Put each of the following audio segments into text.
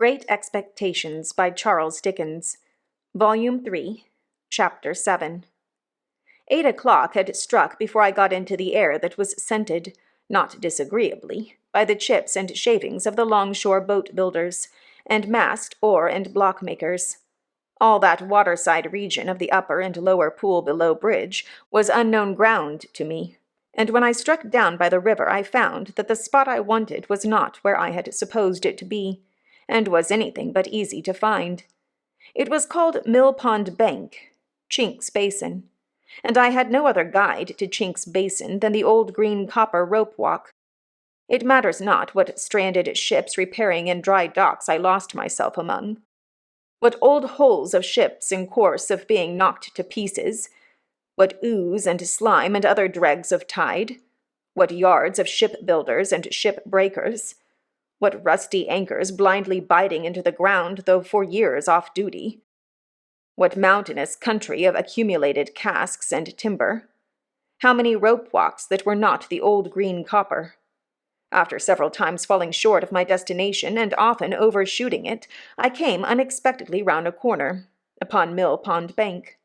Great Expectations by Charles Dickens, Volume 3, Chapter 7. 8 o'clock had struck before I got into the air that was scented, not disagreeably, by the chips and shavings of the longshore boat-builders, and mast, oar, and block-makers. All that waterside region of the upper and lower pool below bridge was unknown ground to me, and when I struck down by the river I found that the spot I wanted was not where I had supposed it to be, and was anything but easy to find. It was called Mill Pond Bank, Chink's Basin, and I had no other guide to Chink's Basin than the old green copper rope walk. It matters not what stranded ships repairing in dry docks I lost myself among, what old hulls of ships in course of being knocked to pieces, what ooze and slime and other dregs of tide, what yards of ship-builders and ship-breakers, what rusty anchors blindly biting into the ground though for years off duty, what mountainous country of accumulated casks and timber, how many rope walks that were not the old green copper. After several times falling short of my destination and often overshooting it, I came unexpectedly round a corner, upon Mill Pond Bank.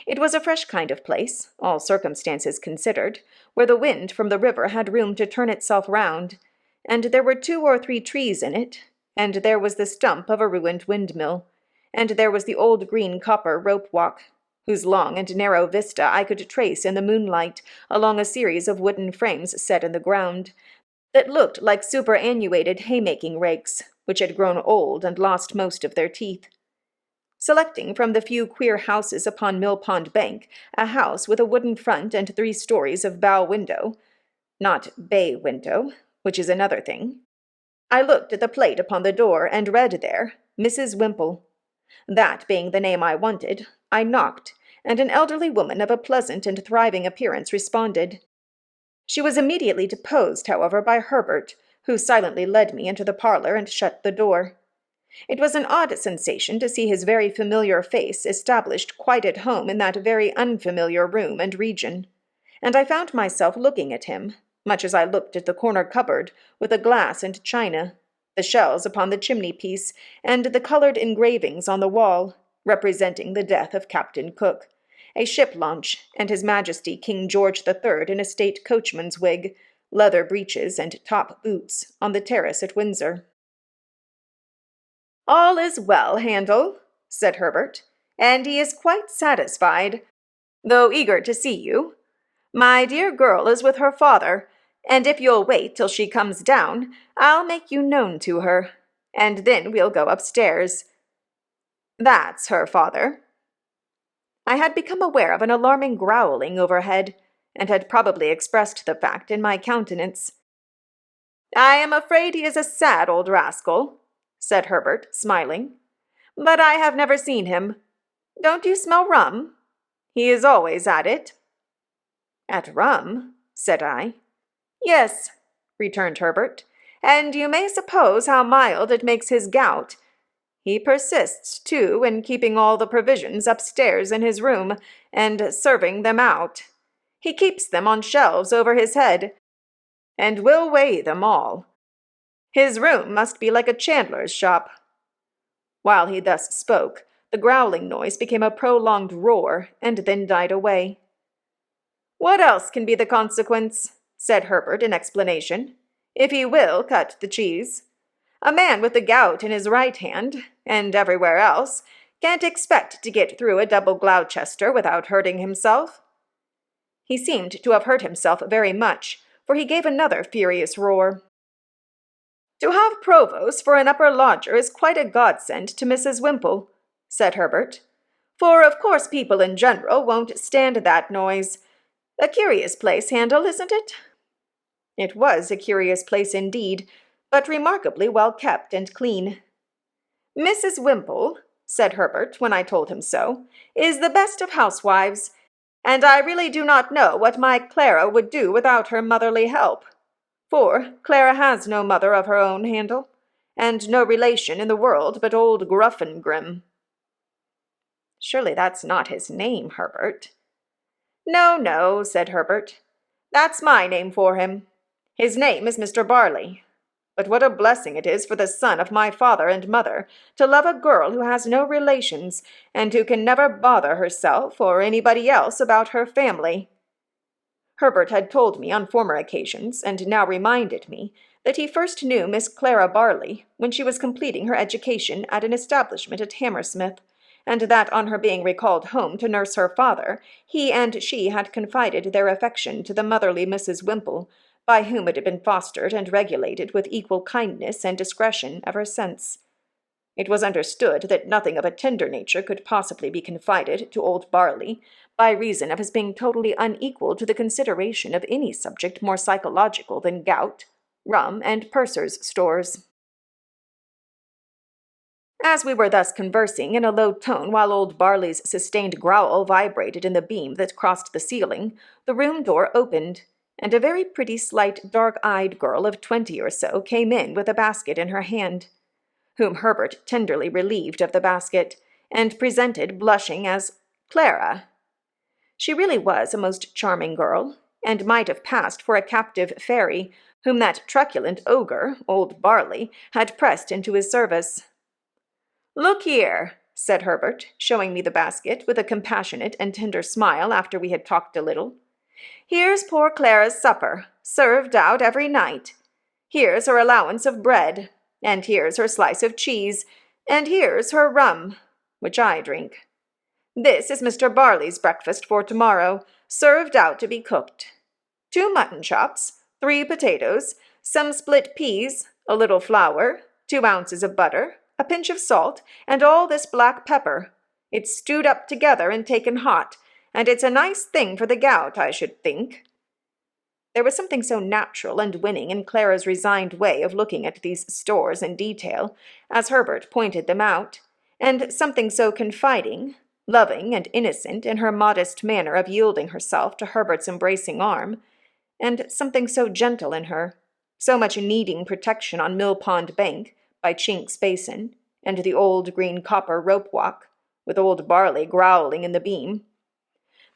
It was a fresh kind of place, all circumstances considered, where the wind from the river had room to turn itself round, and there were 2 or 3 trees in it, and there was the stump of a ruined windmill, and there was the old green copper rope walk, whose long and narrow vista I could trace in the moonlight along a series of wooden frames set in the ground, that looked like superannuated haymaking rakes, which had grown old and lost most of their teeth. Selecting from the few queer houses upon Mill Pond Bank a house with a wooden front and 3 stories of bow window, not bay window, which is another thing, I looked at the plate upon the door and read there, Mrs. Wemmick. That being the name I wanted, I knocked, and an elderly woman of a pleasant and thriving appearance responded. She was immediately deposed, however, by Herbert, who silently led me into the parlor and shut the door. It was an odd sensation to see his very familiar face established quite at home in that very unfamiliar room and region, and I found myself looking at him, much as I looked at the corner cupboard with the glass and china, the shells upon the chimney-piece, and the colored engravings on the wall, representing the death of Captain Cook, a ship-launch, and His Majesty King George III in a state coachman's wig, leather breeches, and top boots, on the terrace at Windsor. "All is well, Handel," said Herbert, "and he is quite satisfied, though eager to see you. My dear girl is with her father, and if you'll wait till she comes down, I'll make you known to her, and then we'll go upstairs. That's her father." I had become aware of an alarming growling overhead, and had probably expressed the fact in my countenance. "I am afraid he is a sad old rascal," said Herbert, smiling, "but I have never seen him. Don't you smell rum? He is always at it." "At rum?" said I. "Yes," returned Herbert, "and you may suppose how mild it makes his gout. He persists, too, in keeping all the provisions upstairs in his room, and serving them out. He keeps them on shelves over his head, and will weigh them all. His room must be like a chandler's shop." While he thus spoke, the growling noise became a prolonged roar, and then died away. "What else can be the consequence?" said Herbert in explanation, "if he will cut the cheese. A man with the gout in his right hand, and everywhere else, can't expect to get through a double Gloucester without hurting himself." He seemed to have hurt himself very much, for he gave another furious roar. "To have Provis for an upper lodger is quite a godsend to Mrs. Whimple," said Herbert, "for of course people in general won't stand that noise. A curious place, Handel, isn't it?" It was a curious place indeed, but remarkably well kept and clean. "Mrs. Whimple," said Herbert, when I told him so, "is the best of housewives, and I really do not know what my Clara would do without her motherly help. For Clara has no mother of her own, Handel, and no relation in the world but old Gruffengrim." "Surely that's not his name, Herbert." "No, no," said Herbert. "That's my name for him. His name is Mr. Barley. But what a blessing it is for the son of my father and mother to love a girl who has no relations, and who can never bother herself or anybody else about her family." Herbert had told me on former occasions, and now reminded me, that he first knew Miss Clara Barley when she was completing her education at an establishment at Hammersmith, and that on her being recalled home to nurse her father, he and she had confided their affection to the motherly Mrs. Wemmick, by whom it had been fostered and regulated with equal kindness and discretion ever since. It was understood that nothing of a tender nature could possibly be confided to old Barley, by reason of his being totally unequal to the consideration of any subject more psychological than gout, rum, and purser's stores. As we were thus conversing in a low tone while old Barley's sustained growl vibrated in the beam that crossed the ceiling, the room door opened, and a very pretty, slight, dark-eyed girl of 20 or so came in with a basket in her hand, whom Herbert tenderly relieved of the basket, and presented, blushing, as Clara. She really was a most charming girl, and might have passed for a captive fairy, whom that truculent ogre, old Barley, had pressed into his service. "Look here," said Herbert, showing me the basket with a compassionate and tender smile after we had talked a little. "Here's poor Clara's supper, served out every night. Here's her allowance of bread, and here's her slice of cheese, and here's her rum, which I drink. This is Mr. Barley's breakfast for tomorrow, served out to be cooked. 2 mutton chops, 3 potatoes, some split peas, a little flour, 2 ounces of butter, a pinch of salt, and all this black pepper. It's stewed up together and taken hot, and it's a nice thing for the gout, I should think." There was something so natural and winning in Clara's resigned way of looking at these stores in detail, as Herbert pointed them out, and something so confiding, loving, and innocent in her modest manner of yielding herself to Herbert's embracing arm, and something so gentle in her, so much needing protection on Mill Pond Bank, by Chink's Basin, and the old green copper rope walk, with old Barley growling in the beam,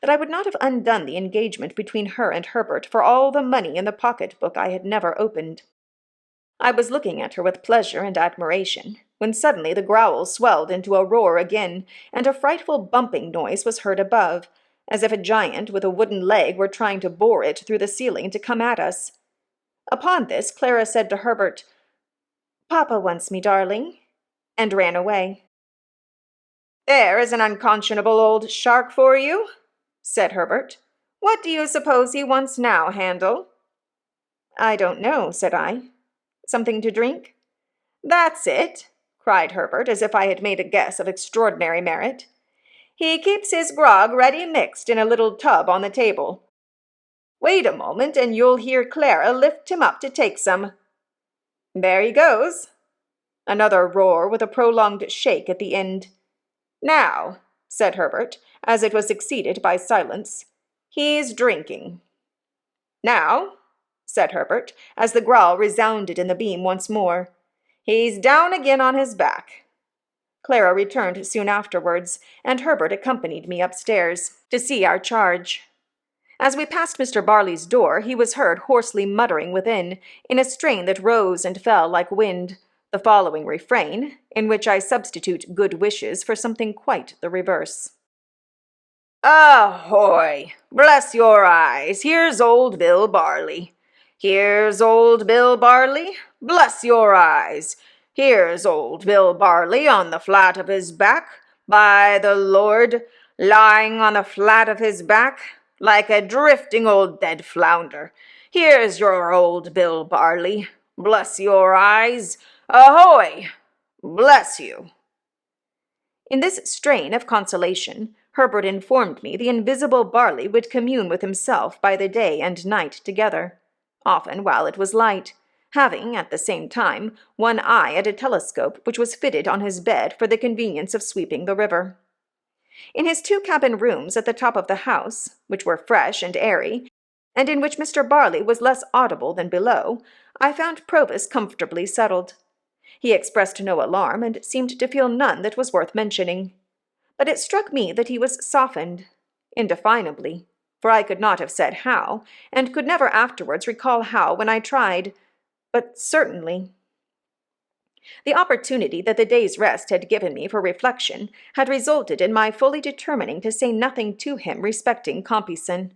that I would not have undone the engagement between her and Herbert for all the money in the pocket-book I had never opened. I was looking at her with pleasure and admiration, when suddenly the growl swelled into a roar again, and a frightful bumping noise was heard above, as if a giant with a wooden leg were trying to bore it through the ceiling to come at us. Upon this, Clara said to Herbert, "Papa wants me, darling," and ran away. "There is an unconscionable old shark for you," said Herbert. "What do you suppose he wants now, Handel?" "I don't know," said I. "Something to drink?" "That's it," cried Herbert, as if I had made a guess of extraordinary merit. "He keeps his grog ready mixed in a little tub on the table. Wait a moment, and you'll hear Clara lift him up to take some. There he goes." Another roar with a prolonged shake at the end. "Now," said Herbert, as it was succeeded by silence, "he's drinking." "Now," said Herbert, as the growl resounded in the beam once more, "he's down again on his back." Clara returned soon afterwards, and Herbert accompanied me upstairs to see our charge. As we passed Mr. Barley's door, he was heard hoarsely muttering within, in a strain that rose and fell like wind, the following refrain, in which I substitute good wishes for something quite the reverse. "Ahoy! Bless your eyes, here's old Bill Barley. Here's old Bill Barley. Bless your eyes. Here's old Bill Barley on the flat of his back, by the Lord, lying on the flat of his back, like a drifting old dead flounder. Here's your old Bill Barley. Bless your eyes. Ahoy! Bless you." In this strain of consolation, Herbert informed me the invisible Barley would commune with himself by the day and night together, often while it was light, having, at the same time, one eye at a telescope which was fitted on his bed for the convenience of sweeping the river. In his 2 cabin rooms at the top of the house, which were fresh and airy, and in which Mr. Barley was less audible than below, I found Provis comfortably settled. He expressed no alarm, and seemed to feel none that was worth mentioning. But it struck me that he was softened, indefinably, for I could not have said how, and could never afterwards recall how when I tried. but certainly. The opportunity that the day's rest had given me for reflection had resulted in my fully determining to say nothing to him respecting Compeyson.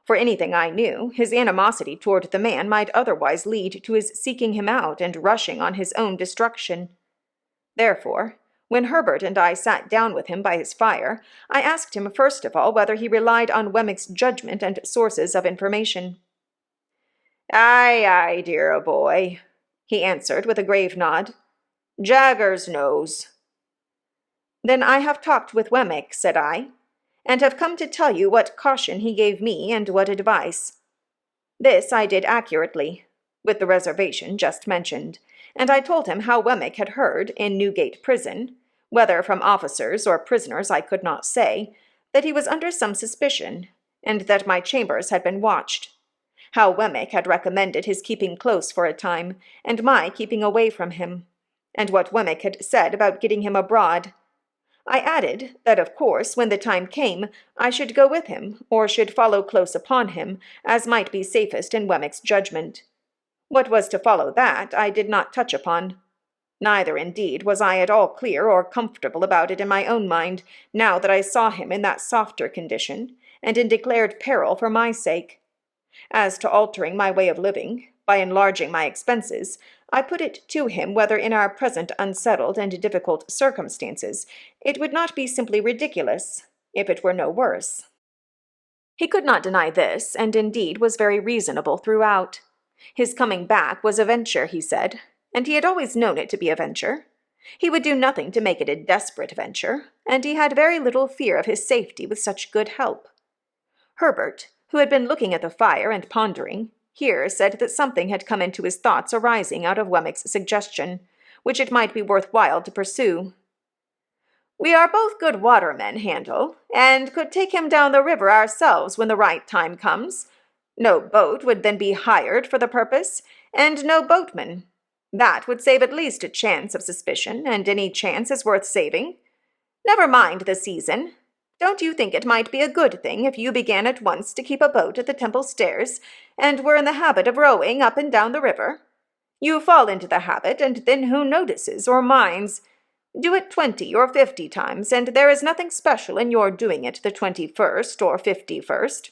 For anything I knew, his animosity toward the man might otherwise lead to his seeking him out and rushing on his own destruction. Therefore, when Herbert and I sat down with him by his fire, I asked him first of all whether he relied on Wemmick's judgment and sources of information. "Aye, aye, dear boy," he answered with a grave nod. "Jaggers knows." "Then I have talked with Wemmick," said I, "and have come to tell you what caution he gave me and what advice." This I did accurately, with the reservation just mentioned, and I told him how Wemmick had heard in Newgate prison, whether from officers or prisoners I could not say, that he was under some suspicion, and that my chambers had been watched. How Wemmick had recommended his keeping close for a time, and my keeping away from him, and what Wemmick had said about getting him abroad. I added that, of course, when the time came, I should go with him, or should follow close upon him, as might be safest in Wemmick's judgment. What was to follow that I did not touch upon. Neither, indeed, was I at all clear or comfortable about it in my own mind, now that I saw him in that softer condition, and in declared peril for my sake. As to altering my way of living, by enlarging my expenses, I put it to him whether in our present unsettled and difficult circumstances it would not be simply ridiculous, if it were no worse. He could not deny this, and indeed was very reasonable throughout. His coming back was a venture, he said, and he had always known it to be a venture. He would do nothing to make it a desperate venture, and he had very little fear of his safety with such good help. Herbert, who had been looking at the fire and pondering, here said that something had come into his thoughts arising out of Wemmick's suggestion, which it might be worth while to pursue. "We are both good watermen, Handel, and could take him down the river ourselves when the right time comes. No boat would then be hired for the purpose, and no boatman. That would save at least a chance of suspicion, and any chance is worth saving. Never mind the season. Don't you think it might be a good thing if you began at once to keep a boat at the Temple Stairs, and were in the habit of rowing up and down the river? You fall into the habit, and then who notices or minds? Do it 20 or 50 times, and there is nothing special in your doing it the 21st or 51st.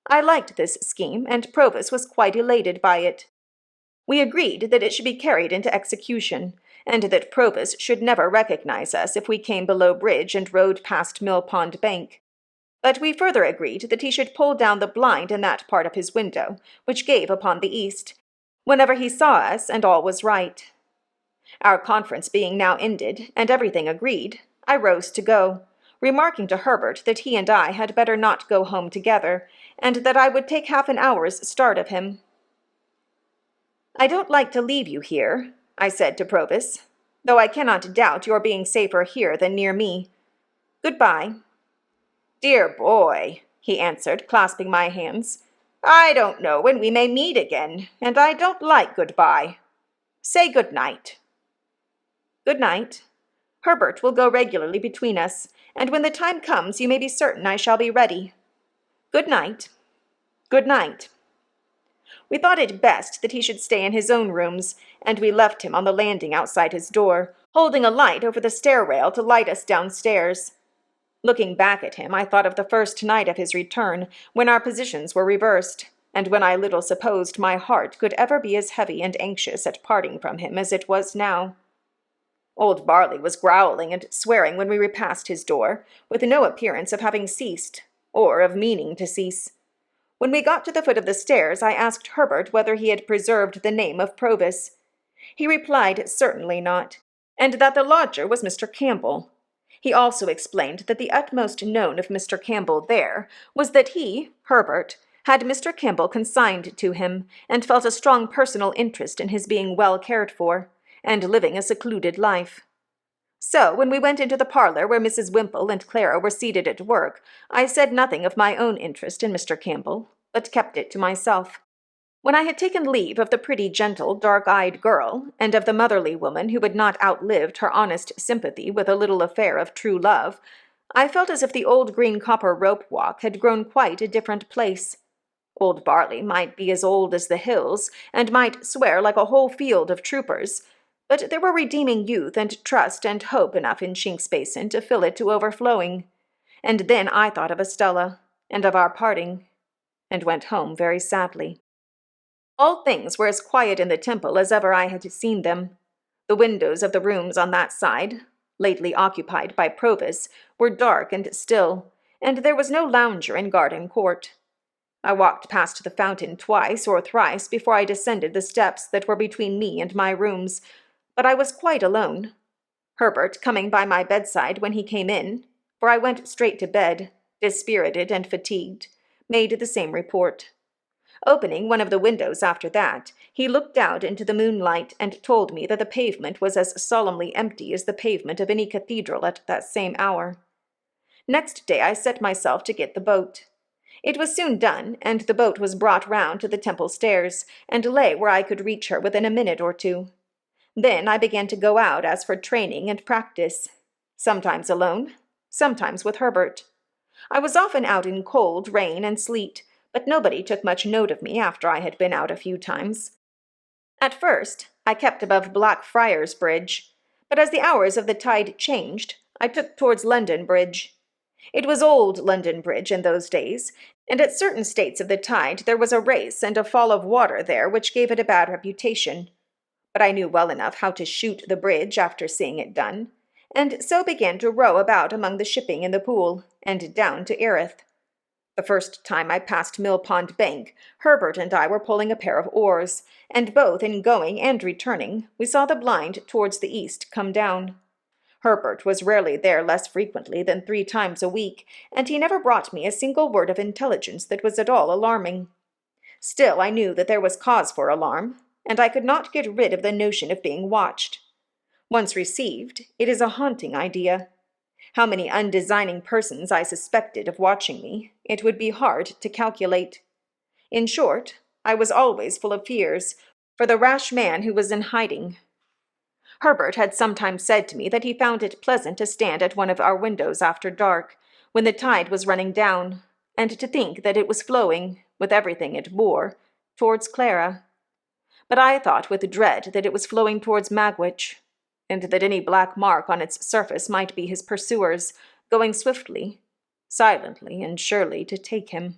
I liked this scheme, and Provis was quite elated by it. We agreed that it should be carried into execution, and that Provis should never recognize us if we came below bridge and rode past Mill Pond Bank. But we further agreed that he should pull down the blind in that part of his window, which gave upon the east, whenever he saw us, and all was right. Our conference being now ended, and everything agreed, I rose to go, remarking to Herbert that he and I had better not go home together, and that I would take half an hour's start of him. "I don't like to leave you here," I said to Provis, "though I cannot doubt your being safer here than near me. Good-bye." "Dear boy," he answered, clasping my hands, "I don't know when we may meet again, and I don't like good-bye. Say good-night." "Good night. Herbert will go regularly between us, and when the time comes you may be certain I shall be ready. Good night. Good night." We thought it best that he should stay in his own rooms, and we left him on the landing outside his door, holding a light over the stair-rail to light us downstairs. Looking back at him, I thought of the first night of his return, when our positions were reversed, and when I little supposed my heart could ever be as heavy and anxious at parting from him as it was now. Old Barley was growling and swearing when we repassed his door, with no appearance of having ceased, or of meaning to cease. When we got to the foot of the stairs, I asked Herbert whether he had preserved the name of Provis. He replied certainly not, and that the lodger was Mr. Campbell. He also explained that the utmost known of Mr. Campbell there was that he, Herbert, had Mr. Campbell consigned to him, and felt a strong personal interest in his being well cared for, and living a secluded life. So, when we went into the parlor where Mrs. Whimple and Clara were seated at work, I said nothing of my own interest in Mr. Campbell, but kept it to myself. When I had taken leave of the pretty, gentle, dark-eyed girl, and of the motherly woman who had not outlived her honest sympathy with a little affair of true love, I felt as if the old green copper rope walk had grown quite a different place. Old Barley might be as old as the hills, and might swear like a whole field of troopers, but there were redeeming youth and trust and hope enough in Chinks Basin to fill it to overflowing. And then I thought of Estella, and of our parting, and went home very sadly. All things were as quiet in the temple as ever I had seen them. The windows of the rooms on that side, lately occupied by Provis, were dark and still, and there was no lounger in garden court. I walked past the fountain twice or thrice before I descended the steps that were between me and my rooms, but I was quite alone. Herbert, coming by my bedside when he came in, for I went straight to bed, dispirited and fatigued, made the same report. Opening one of the windows after that, he looked out into the moonlight and told me that the pavement was as solemnly empty as the pavement of any cathedral at that same hour. Next day I set myself to get the boat. It was soon done, and the boat was brought round to the temple stairs, and lay where I could reach her within a minute or two. Then I began to go out as for training and practice, sometimes alone, sometimes with Herbert. I was often out in cold, rain, and sleet, but nobody took much note of me after I had been out a few times. At first, I kept above Blackfriars Bridge, but as the hours of the tide changed, I took towards London Bridge. It was old London Bridge in those days, and at certain states of the tide there was a race and a fall of water there which gave it a bad reputation. But I knew well enough how to shoot the bridge after seeing it done, and so began to row about among the shipping in the pool, and down to Erith. The first time I passed Mill Pond Bank, Herbert and I were pulling a pair of oars, and both in going and returning we saw the blind towards the east come down. Herbert was rarely there less frequently than 3 times a week, and he never brought me a single word of intelligence that was at all alarming. Still I knew that there was cause for alarm, and I could not get rid of the notion of being watched. Once received, it is a haunting idea. How many undesigning persons I suspected of watching me, it would be hard to calculate. In short, I was always full of fears for the rash man who was in hiding. Herbert had sometimes said to me that he found it pleasant to stand at one of our windows after dark, when the tide was running down, and to think that it was flowing, with everything it bore, towards Clara. But I thought with dread that it was flowing towards Magwitch, and that any black mark on its surface might be his pursuers, going swiftly, silently, and surely to take him.